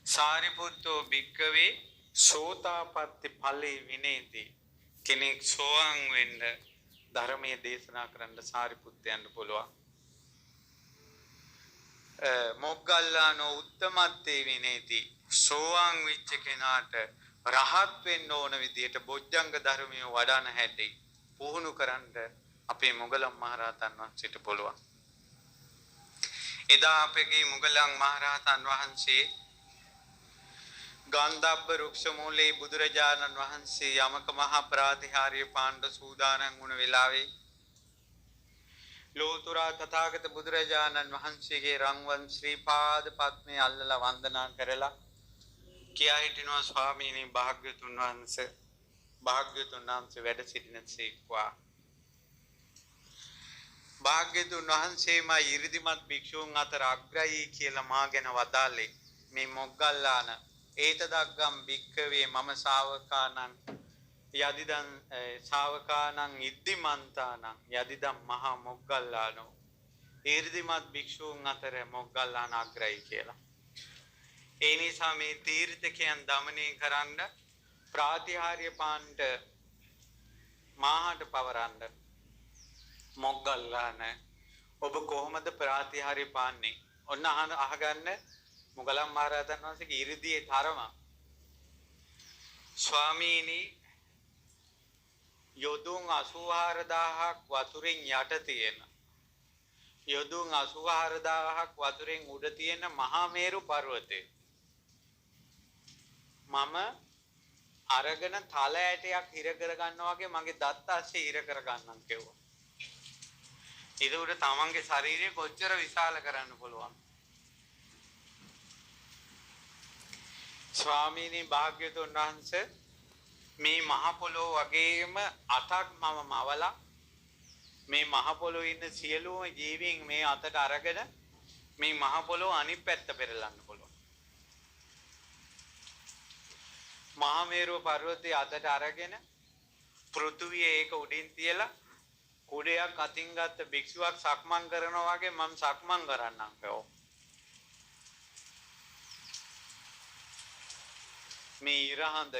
සාරිපුත්තෝ භික්කවේ සෝතාපට්ටි ඵලේ විනේති. කෙනෙක් සෝවාන් වෙන්න ධර්මයේ දේශනා කරන්න සාරිපුත්තයන්ට පුළුවන්. මොග්ගල්ලානෝ උත්තමත්තේ විනේති. සෝවාන් වෙච්ච කෙනාට රහත් වෙන්න ඕන විදියට බොජ්ජංග ධර්මිය වඩන හැටි පුහුණු කරන්න අපේ මොගලන් මහරහතන් වහන්සේට පුළුවන්. එදා අපගේ මුගලන් මහරහතන් වහන්සේ ගන්ධබ්බ රුක්ෂ මූලයේ බුදුරජාණන් වහන්සේ යමක මහා ප්‍රාතිහාර්ය පාණ්ඩ සූදානම් වුණ වෙලාවේ ලෝතුරා තථාගත බුදුරජාණන් වහන්සේගේ රන්වන් ශ්‍රී පාද පද්මේ අල්ලලා වන්දනා කරලා කියා හිටිනවා ස්වාමීනි භාග්‍යතුන් වහන්සේ වැඩ සිටින සේක්වා. භාග්‍යතුන් වහන්සේම 이르දිමත් භික්ෂූන් අතර අග්‍රයි කියලා මා ගැන වදාළේ මේ මොග්ගල්ලාන ඒතදග්ගම් භික්කවේ මම ශාවකානං යදිදං ශාවකානං ඉද්දිමන්තානං යදිදම් මහා මොග්ගල්ලානෝ. 이르දිමත් භික්ෂූන් අතර මොග්ගල්ලාන අග්‍රයි කියලා. ඒ නිසා මේ තීර්ථකයන් দমনය කරන්න ප්‍රාතිහාර්ය පාණ්ඩ මාහට පවරන්න මොග්ගල්ලාන ඔබ කොහොමද ප්‍රාතිහාර්ය පාන්නේ? ඔන්න අහගන්න මුගලන් මහරහතන් වහන්සේගේ 이르දියේ තරම. ස්වාමීනි යොදුන් 84000ක් වතුරෙන් යට තියෙන යොදුන් 84000ක් වතුරෙන් උඩ තියෙන මහා මේරු පර්වතේ මම අරගෙන තල ඇටයක් හිර කර ගන්නවා වගේ මගේ දත් අස්සේ හිර කර ගන්නම් කිව්වා. ඒක උඩ තමන්ගේ ශරීරය කොච්චර විශාල කරන්න පුළුවන්. ස්වාමීනි භාග්‍යතුන් වහන්සේ මේ මහ පොළොව වගේම අතක් මම මවලා මේ මහ පොළොවේ ඉන්න සියලුම ජීවීන් මේ අතට අරගෙන මේ මහ පොළොව අනිත් පැත්ත පෙරලන්න පුළුවන්. මහා මේරුව පර්වතයේ අතට අරගෙන පෘථුවිය ඒක උඩින් තියලා කුඩයක් අතින් ගත්ත භික්ෂුවක් සක්මන් කරනවා වගේ මම සක්මන් කරන්නම් කිව්වා. මේ ඉරහඳ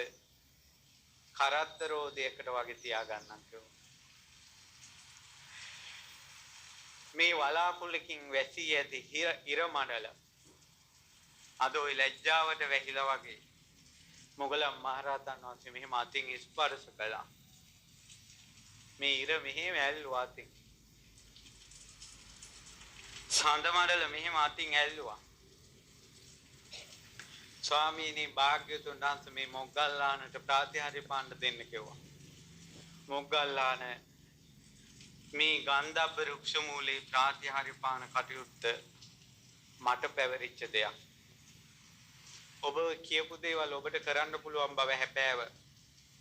කරත්තරෝදයකට වගේ තියාගන්නම් කිව්වා. මේ වලාකුළකින් වැසී ඇති ඉර මඩල අද ওই ලැජ්ජාවට වැහිලා වගේ මොගලන් මහරහතන් වහන්සේ මෙහෙම අතින් ස්පර්ශ කළා. මේ ඉර මෙහෙම ඇල්ලුවා අතින්. සඳ මඩල මෙහෙම අතින් ඇල්ලුවා. ස්වාමීනි භාග්‍යතුන් වහන්සේ මේ මොග්ගල්ලානට ප්‍රාතිහාර්ය පාණ්ඩ දෙන්න කිව්වා. මොග්ගල්ලාන මේ ගන්ධබ්බ රුක්ෂ මූලේ ප්‍රාතිහාර්ය පාන කටයුත්ත මට පැවරිච්ච දෙයක්. ඔබ කියපු දේවල් ඔබට කරන්න පුළුවන් බව හැබෑව.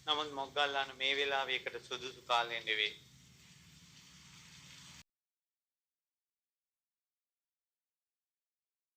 නමුත් මොග්ගල්ලාන මේ වෙලාවේ ඒකට සුදුසු කාලය නෙවෙයි.